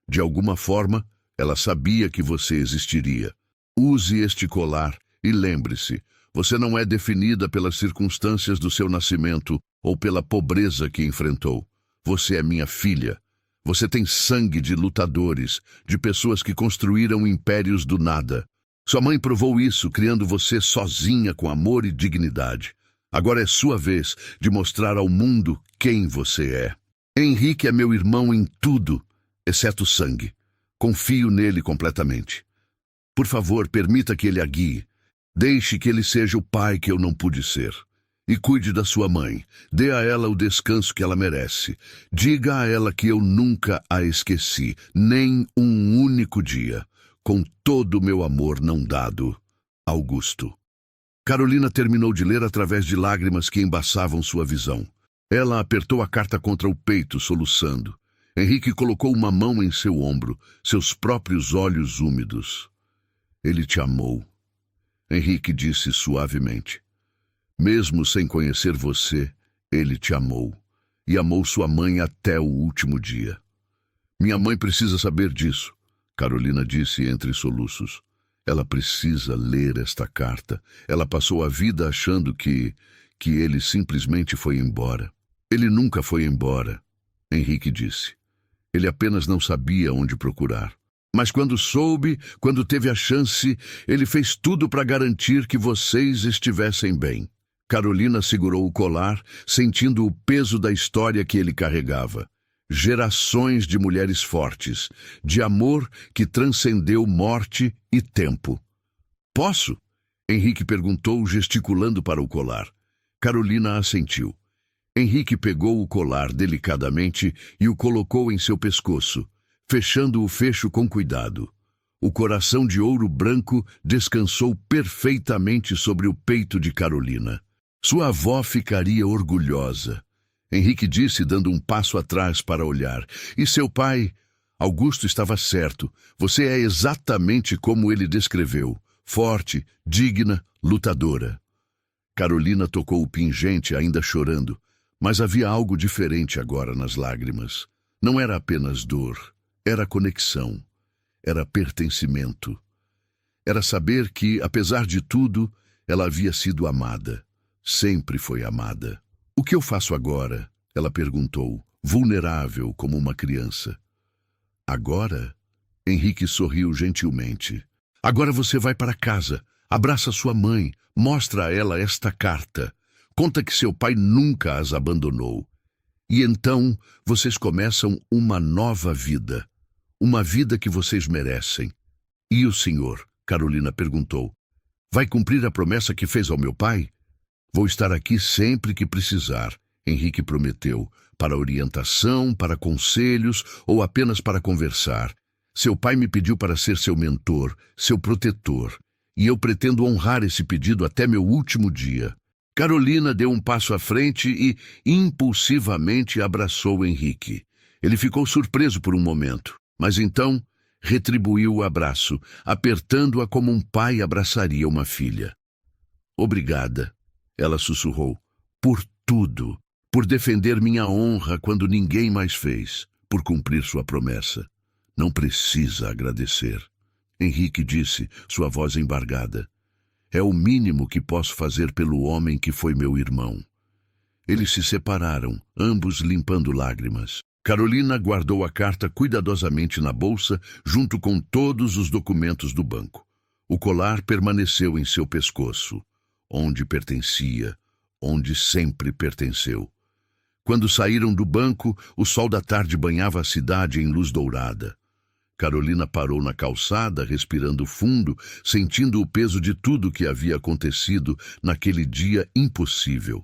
Speaker 1: De alguma forma, ela sabia que você existiria. Use este colar e lembre-se, você não é definida pelas circunstâncias do seu nascimento ou pela pobreza que enfrentou. Você é minha filha. Você tem sangue de lutadores, de pessoas que construíram impérios do nada. Sua mãe provou isso, criando você sozinha com amor e dignidade. Agora é sua vez de mostrar ao mundo quem você é. Henrique é meu irmão em tudo, exceto sangue. Confio nele completamente. Por favor, permita que ele a guie. Deixe que ele seja o pai que eu não pude ser. E cuide da sua mãe. Dê a ela o descanso que ela merece. Diga a ela que eu nunca a esqueci, nem um único dia. Com todo o meu amor não dado. Augusto. Carolina terminou de ler através de lágrimas que embaçavam sua visão. Ela apertou a carta contra o peito, soluçando. Henrique colocou uma mão em seu ombro, seus próprios olhos úmidos. Ele te amou. Henrique disse suavemente. Mesmo sem conhecer você, ele te amou. E amou sua mãe até o último dia. Minha mãe precisa saber disso, Carolina disse entre soluços. Ela precisa ler esta carta. Ela passou a vida achando que ele simplesmente foi embora. Ele nunca foi embora, Henrique disse. Ele apenas não sabia onde procurar. Mas quando soube, quando teve a chance, ele fez tudo para garantir que vocês estivessem bem. Carolina segurou o colar, sentindo o peso da história que ele carregava. Gerações de mulheres fortes, de amor que transcendeu morte e tempo. Posso? Henrique perguntou, gesticulando para o colar. Carolina assentiu. Henrique pegou o colar delicadamente e o colocou em seu pescoço, fechando o fecho com cuidado. O coração de ouro branco descansou perfeitamente sobre o peito de Carolina. Sua avó ficaria orgulhosa. Henrique disse, dando um passo atrás para olhar. E seu pai? Augusto estava certo. Você é exatamente como ele descreveu. Forte, digna, lutadora. Carolina tocou o pingente, ainda chorando. Mas havia algo diferente agora nas lágrimas. Não era apenas dor. Era conexão. Era pertencimento. Era saber que, apesar de tudo, ela havia sido amada. Sempre foi amada. O que eu faço agora? Ela perguntou, vulnerável como uma criança. Agora? Henrique sorriu gentilmente. Agora você vai para casa, abraça sua mãe, mostra a ela esta carta. Conta que seu pai nunca as abandonou. E então vocês começam uma nova vida. Uma vida que vocês merecem. E o senhor? Carolina perguntou. Vai cumprir a promessa que fez ao meu pai? Vou estar aqui sempre que precisar, Henrique prometeu, para orientação, para conselhos ou apenas para conversar. Seu pai me pediu para ser seu mentor, seu protetor, e eu pretendo honrar esse pedido até meu último dia. Carolina deu um passo à frente e, impulsivamente, abraçou Henrique. Ele ficou surpreso por um momento, mas então retribuiu o abraço, apertando-a como um pai abraçaria uma filha. Obrigada. Ela sussurrou, por tudo, por defender minha honra quando ninguém mais fez, por cumprir sua promessa. Não precisa agradecer. Henrique disse, sua voz embargada. É o mínimo que posso fazer pelo homem que foi meu irmão. Eles se separaram, ambos limpando lágrimas. Carolina guardou a carta cuidadosamente na bolsa, junto com todos os documentos do banco. O colar permaneceu em seu pescoço. Onde pertencia, onde sempre pertenceu. Quando saíram do banco, o sol da tarde banhava a cidade em luz dourada. Carolina parou na calçada, respirando fundo, sentindo o peso de tudo que havia acontecido naquele dia impossível.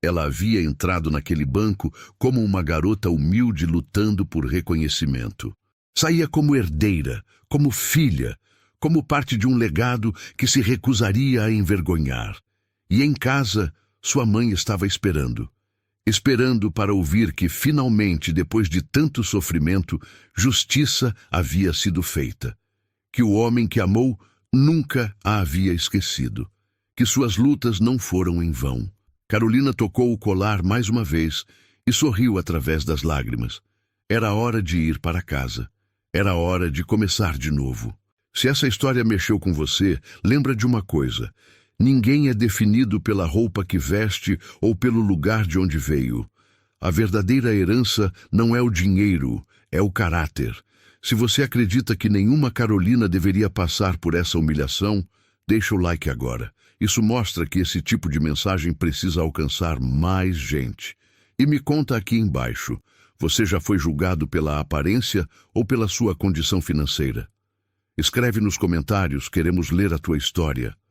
Speaker 1: Ela havia entrado naquele banco como uma garota humilde lutando por reconhecimento. Saía como herdeira, como filha, como parte de um legado que se recusaria a envergonhar. E em casa, sua mãe estava esperando. Esperando para ouvir que, finalmente, depois de tanto sofrimento, justiça havia sido feita. que o homem que amou nunca a havia esquecido, que suas lutas não foram em vão. Carolina tocou o colar mais uma vez e sorriu através das lágrimas. Era hora de ir para casa. Era hora de começar de novo. Se essa história mexeu com você, lembra de uma coisa: ninguém é definido pela roupa que veste ou pelo lugar de onde veio. A verdadeira herança não é o dinheiro, é o caráter. Se você acredita que nenhuma Carolina deveria passar por essa humilhação, deixa o like agora. Isso mostra que esse tipo de mensagem precisa alcançar mais gente. E me conta aqui embaixo, você já foi julgado pela aparência ou pela sua condição financeira? Escreve nos comentários, queremos ler a tua história.